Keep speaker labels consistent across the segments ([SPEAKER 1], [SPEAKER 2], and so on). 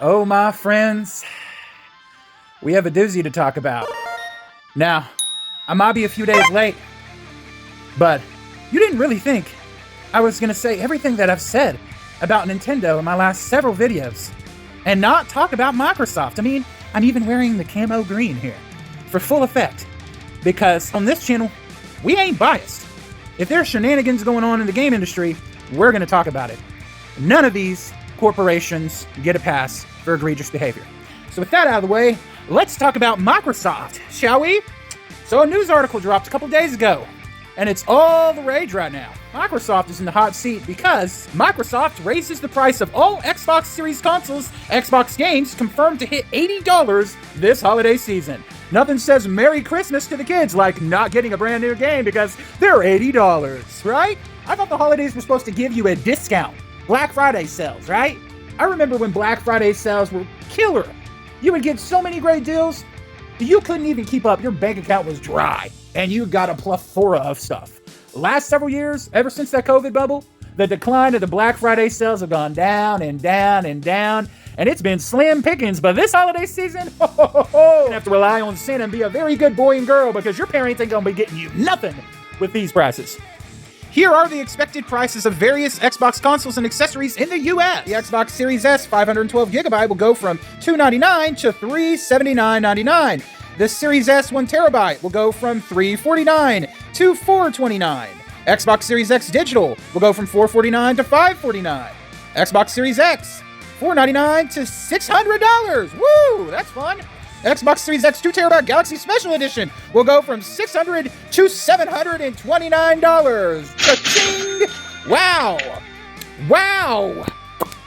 [SPEAKER 1] Oh, my friends, we have a doozy to talk about. Now, I might be a few days late, but you didn't really think I was going to say everything that I've said about Nintendo in my last several videos and not talk about Microsoft. I mean, I'm even wearing the camo green here for full effect because on this channel, we ain't biased. If there's shenanigans going on in the game industry, we're going to talk about it. None of these corporations get a pass for egregious behavior. So with that out of the way, let's talk about Microsoft, shall we? So a news article dropped a couple days ago, and it's all the rage right now. Microsoft is in the hot seat because Microsoft raises the price of all Xbox Series consoles. Xbox games confirmed to hit $80 this holiday season. Nothing says Merry Christmas to the kids like not getting a brand new game because they're $80, right? I thought the holidays were supposed to give you a discount. Black Friday sales, right? I remember when Black Friday sales were killer. You would get so many great deals, you couldn't even keep up. Your bank account was dry, and you got a plethora of stuff. Last several years, ever since that COVID bubble, the decline of the Black Friday sales have gone down and down and down, and it's been slim pickings. But this holiday season, you're gonna have to rely on Santa and be a very good boy and girl because your parents ain't gonna be getting you nothing with these prices. Here are the expected prices of various Xbox consoles and accessories in the US. The Xbox Series S 512GB will go from $299 to $379.99. The Series S 1TB will go from $349 to $429. Xbox Series X Digital will go from $449 to $549. Xbox Series X, $499 to $600. Woo, that's fun. Xbox Series X 2TB Galaxy Special Edition will go from $600 to $729. Cha-ching! Wow! Wow!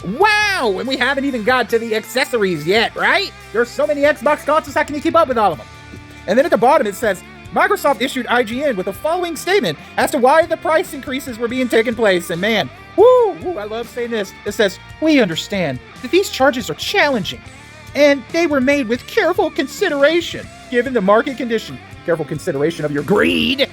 [SPEAKER 1] Wow! And we haven't even got to the accessories yet, right? There's so many Xbox consoles, how can you keep up with all of them? And then at the bottom it says, Microsoft issued IGN with the following statement as to why the price increases were being taken place. And man, I love saying this. It says, we understand that these charges are challenging, and they were made with careful consideration, given the market condition, careful consideration of your greed,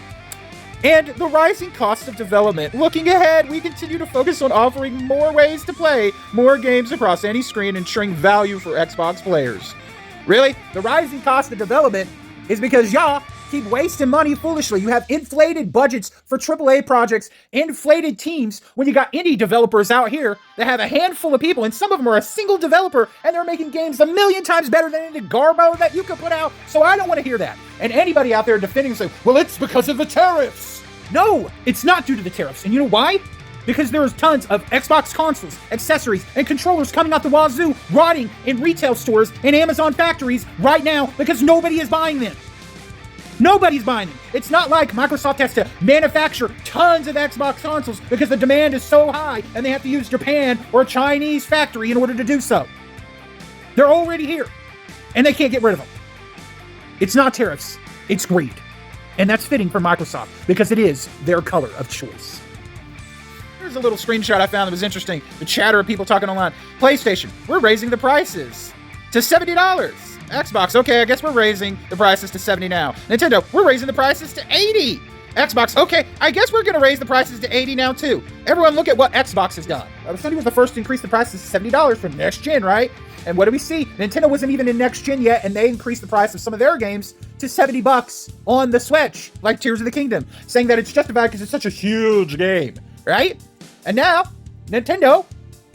[SPEAKER 1] and the rising cost of development. Looking ahead, we continue to focus on offering more ways to play more games across any screen, ensuring value for Xbox players. Really? The rising cost of development is because y'all keep wasting money foolishly. You have inflated budgets for AAA projects, inflated teams, when you got indie developers out here that have a handful of people, and some of them are a single developer, and they're making games a million times better than any garbo that you could put out. So I don't want to hear that. And anybody out there defending say, well, it's because of the tariffs. No, it's not due to the tariffs. And you know why? Because there's tons of Xbox consoles, accessories, and controllers coming out the wazoo, rotting in retail stores and Amazon factories right now because nobody is buying them. Nobody's buying them. It's not like Microsoft has to manufacture tons of Xbox consoles because the demand is so high and they have to use Japan or a Chinese factory in order to do so. They're already here and they can't get rid of them. It's not tariffs, it's greed. And that's fitting for Microsoft because it is their color of choice. Here's a little screenshot I found that was interesting. The chatter of people talking online. PlayStation, we're raising the prices to $70. Xbox, okay, I guess we're raising the prices to $70 now. Nintendo, we're raising the prices to $80. Xbox, okay, I guess we're going to raise the prices to $80 now too. Everyone look at what Xbox has done. Sony was the first to increase the prices to $70 for next gen, right? And what do we see? Nintendo wasn't even in next gen yet, and they increased the price of some of their games to $70 on the Switch, like Tears of the Kingdom, saying that it's justified because it's such a huge game, right? And now, Nintendo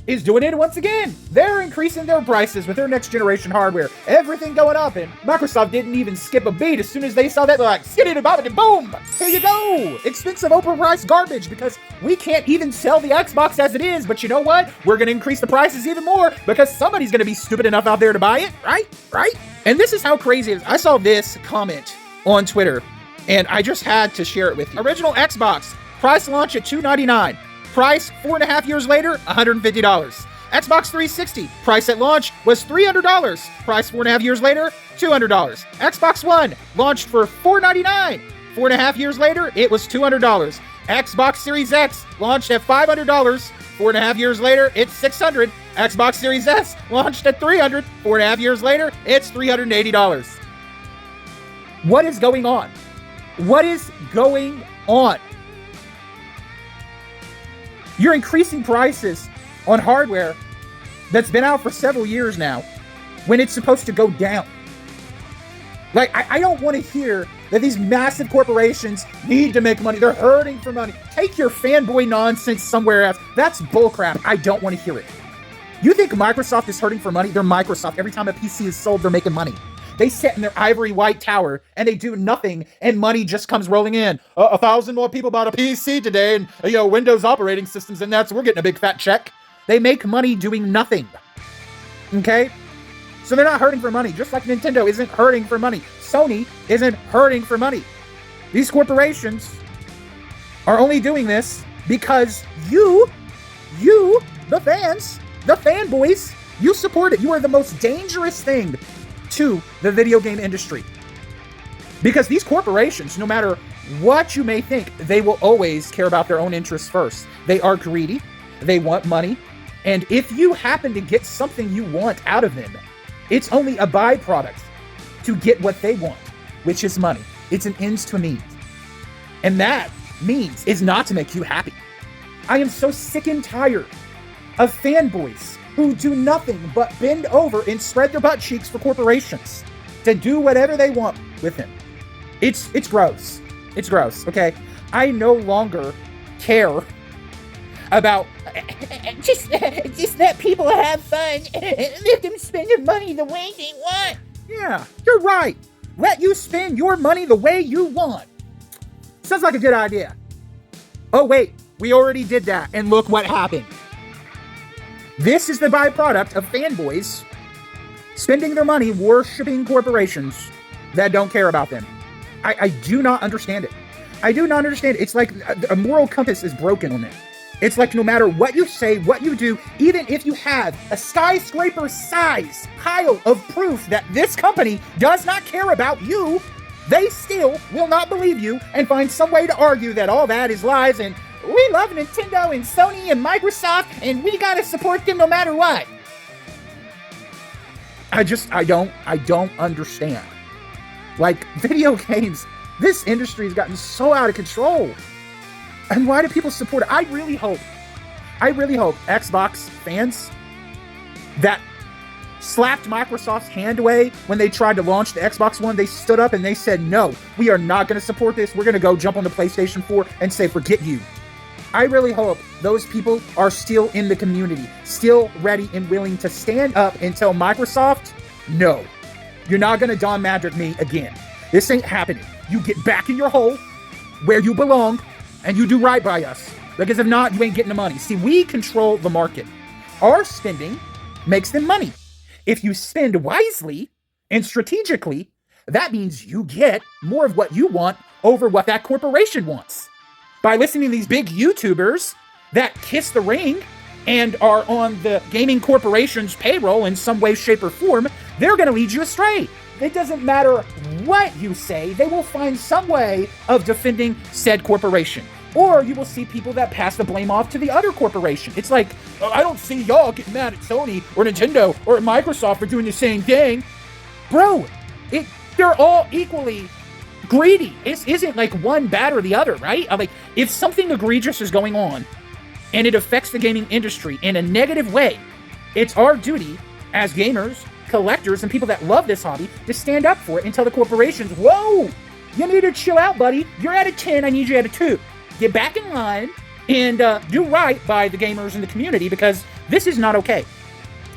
[SPEAKER 1] is doing it once again. They're increasing their prices with their next generation hardware. Everything going up, and Microsoft didn't even skip a beat. As soon as they saw that, they're like, skitty bobbity boom! Here you go! Expensive overpriced garbage because we can't even sell the Xbox as it is. But you know what? We're gonna increase the prices even more because somebody's gonna be stupid enough out there to buy it, right? Right? And this is how crazy it is. I saw this comment on Twitter, and I just had to share it with you. Original Xbox, price launch at $299. Price 4.5 years later, $150. Xbox 360, price at launch was $300. Price 4.5 years later, $200. Xbox One, launched for $499. 4.5 years later, it was $200. Xbox Series X, launched at $500. 4.5 years later, it's $600. Xbox Series S, launched at $300. 4.5 years later, it's $380. What is going on? What is going on? You're increasing prices on hardware that's been out for several years now when it's supposed to go down. Like, I don't want to hear that these massive corporations need to make money. They're hurting for money. Take your fanboy nonsense somewhere else. That's bullcrap. I don't want to hear it. You think Microsoft is hurting for money? They're Microsoft. Every time a PC is sold, they're making money. They sit in their ivory white tower and they do nothing, and money just comes rolling in. 1,000 more people bought a PC today, and Windows operating systems, and we're getting a big fat check. They make money doing nothing. Okay? So they're not hurting for money, just like Nintendo isn't hurting for money. Sony isn't hurting for money. These corporations are only doing this because you, the fans, the fanboys, you support it. You are the most dangerous thing to the video game industry. Because these corporations, no matter what you may think, they will always care about their own interests first. They are greedy. They want money. And if you happen to get something you want out of them, it's only a byproduct to get what they want, which is money. It's an ends to a means. And that means is not to make you happy. I am so sick and tired of fanboys who do nothing but bend over and spread their butt cheeks for corporations to do whatever they want with them. It's gross. It's gross, okay? I no longer care about just let people have fun, let them spend their money the way they want. Yeah, you're right. Let you spend your money the way you want. Sounds like a good idea. Oh wait, we already did that, and look what happened. This is the byproduct of fanboys spending their money worshiping corporations that don't care about them. I do not understand it. I do not understand it. It's like a moral compass is broken on it. It's like no matter what you say, what you do, even if you have a skyscraper-size pile of proof that this company does not care about you, they still will not believe you and find some way to argue that all that is lies and we love Nintendo and Sony and Microsoft and we gotta support them no matter what. I don't understand. Like, video games, this industry has gotten so out of control. And why do people support it? I really hope Xbox fans that slapped Microsoft's hand away when they tried to launch the Xbox One, they stood up and they said, no, we are not going to support this. We're going to go jump on the PlayStation 4 and say, forget you. I really hope those people are still in the community, still ready and willing to stand up and tell Microsoft, no, you're not going to Don Madrick me again. This ain't happening. You get back in your hole where you belong and you do right by us. Because if not, you ain't getting the money. See, we control the market. Our spending makes them money. If you spend wisely and strategically, that means you get more of what you want over what that corporation wants. By listening to these big YouTubers that kiss the ring and are on the gaming corporation's payroll in some way, shape, or form, they're going to lead you astray. It doesn't matter what you say, they will find some way of defending said corporation. Or you will see people that pass the blame off to the other corporation. It's like, oh, I don't see y'all getting mad at Sony or Nintendo or Microsoft for doing the same thing. Bro, they're all equally greedy. It isn't like one bad or the other, right? Like, if something egregious is going on and it affects the gaming industry in a negative way, it's our duty as gamers, collectors, and people that love this hobby to stand up for it and tell the corporations, whoa, you need to chill out, buddy. You're at a 10, I need you at a 2. Get back in line and do right by the gamers and the community because this is not okay.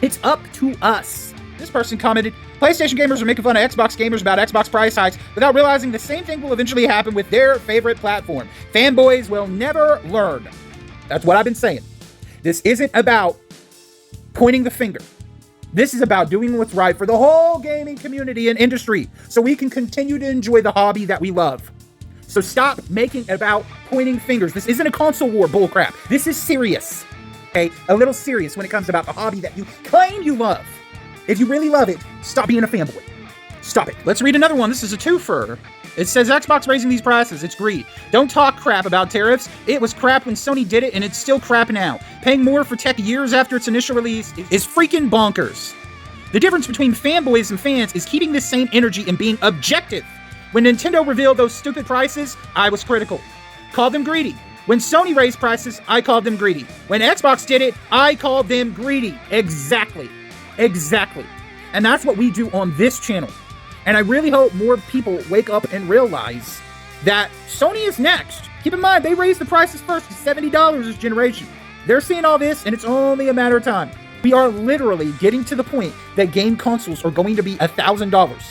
[SPEAKER 1] It's up to us. This person commented, PlayStation gamers are making fun of Xbox gamers about Xbox price hikes without realizing the same thing will eventually happen with their favorite platform. Fanboys will never learn. That's what I've been saying. This isn't about pointing the finger. This is about doing what's right for the whole gaming community and industry so we can continue to enjoy the hobby that we love. So stop making it about pointing fingers. This isn't a console war bullcrap. This is serious. Okay? A little serious when it comes about the hobby that you claim you love. If you really love it, stop being a fanboy. Stop it. Let's read another one. This is a twofer. It says, Xbox raising these prices. It's greed. Don't talk crap about tariffs. It was crap when Sony did it, and it's still crap now. Paying more for tech years after its initial release is freaking bonkers. The difference between fanboys and fans is keeping this same energy and being objective. When Nintendo revealed those stupid prices, I was critical. Called them greedy. When Sony raised prices, I called them greedy. When Xbox did it, I called them greedy. Exactly. And that's what we do on this channel. And I really hope more people wake up and realize that Sony is next. Keep in mind, they raised the prices first to $70 this generation. They're seeing all this, and it's only a matter of time. We are literally getting to the point that game consoles are going to be $1,000.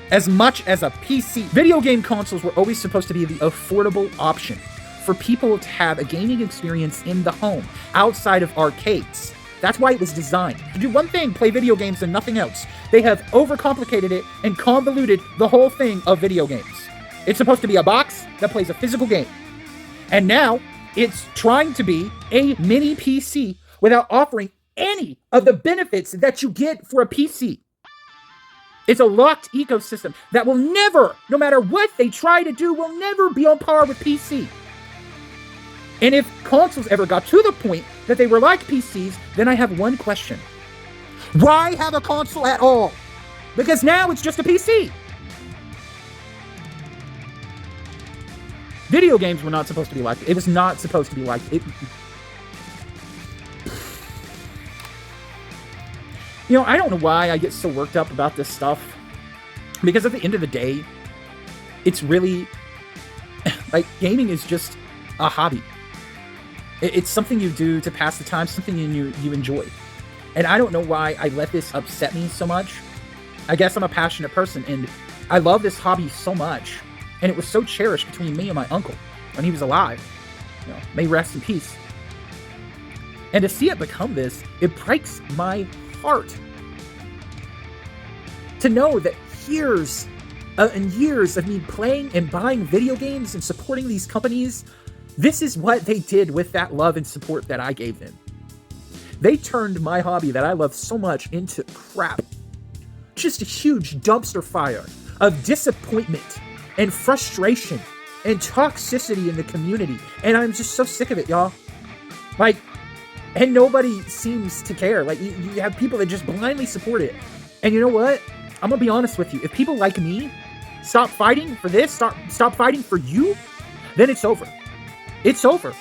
[SPEAKER 1] As much as a PC. Video game consoles were always supposed to be the affordable option for people to have a gaming experience in the home, outside of arcades. That's why it was designed. To do one thing, play video games and nothing else. They have overcomplicated it and convoluted the whole thing of video games. It's supposed to be a box that plays a physical game. And now, it's trying to be a mini PC without offering any of the benefits that you get for a PC. It's a locked ecosystem that will never, no matter what they try to do, will never be on par with PC. And if consoles ever got to the point that they were like PCs, then I have one question. Why have a console at all? Because now it's just a PC. Video games were not supposed to be like it. It was not supposed to be like it. You know, I don't know why I get so worked up about this stuff. Because at the end of the day, it's really, like, gaming is just a hobby. It's something you do to pass the time, something you enjoy. And I don't know why I let this upset me so much. I guess I'm a passionate person, and I love this hobby so much. And it was so cherished between me and my uncle when he was alive. You know, may rest in peace. And to see it become this, it breaks my heart. To know that years and years of me playing and buying video games and supporting these companies, this is what they did with that love and support that I gave them. They turned my hobby that I love so much into crap. Just a huge dumpster fire of disappointment and frustration and toxicity in the community. And I'm just so sick of it, y'all. Like, and nobody seems to care. Like, you have people that just blindly support it. And you know what? I'm gonna be honest with you. If people like me stop fighting for this, stop fighting for you, then it's over. It's over.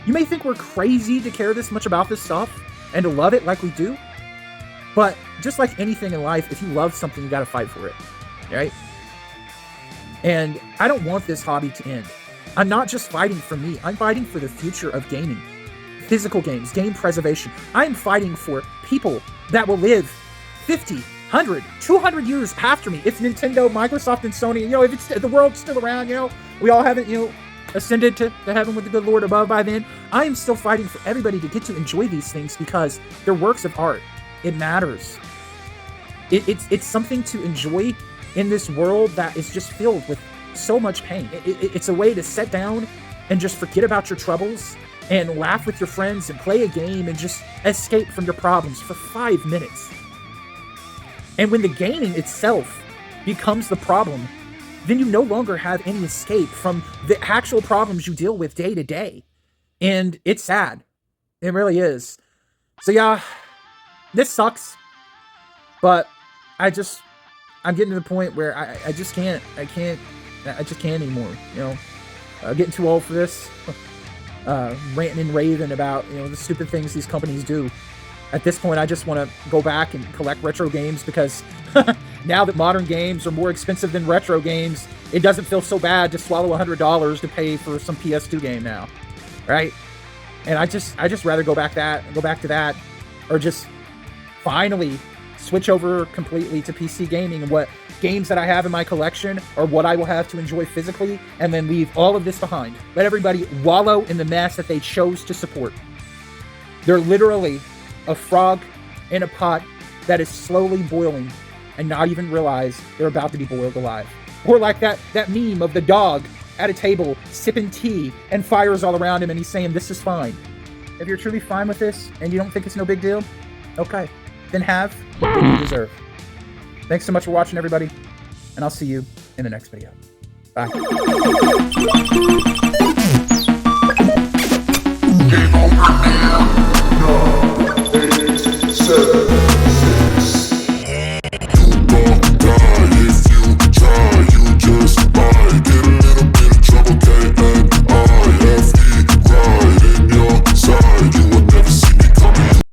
[SPEAKER 1] You may think we're crazy to care this much about this stuff and to love it like we do. But just like anything in life, if you love something, you gotta fight for it, right? And I don't want this hobby to end. I'm not just fighting for me. I'm fighting for the future of gaming. Physical games, game preservation. I'm fighting for people that will live 50, 100, 200 years after me. If Nintendo, Microsoft, and Sony, you know, if the world's still around, you know, we all haven't, you know, ascended to heaven with the good Lord above by then. I am still fighting for everybody to get to enjoy these things because they're works of art. It matters. It's something to enjoy in this world that is just filled with so much pain. It's a way to sit down and just forget about your troubles and laugh with your friends and play a game and just escape from your problems for 5 minutes. And when the gaming itself becomes the problem, then you no longer have any escape from the actual problems you deal with day to day. And it's sad. It really is. So yeah, this sucks. But I'm getting to the point where I just can't anymore, you know. Getting too old for this. Ranting and raving about, you know, the stupid things these companies do. At this point, I just want to go back and collect retro games because now that modern games are more expensive than retro games, it doesn't feel so bad to swallow $100 to pay for some PS2 game now, right? And I just rather go back to that, or just finally switch over completely to PC gaming and what games that I have in my collection or what I will have to enjoy physically, and then leave all of this behind. Let everybody wallow in the mess that they chose to support. They're literally a frog in a pot that is slowly boiling and not even realize they're about to be boiled alive. Or like that meme of the dog at a table sipping tea and fires all around him and he's saying, "This is fine." If you're truly fine with this and you don't think it's no big deal, okay, then have what you deserve. Thanks so much for watching, everybody, and I'll see you in the next video. Bye.
[SPEAKER 2] Game over now.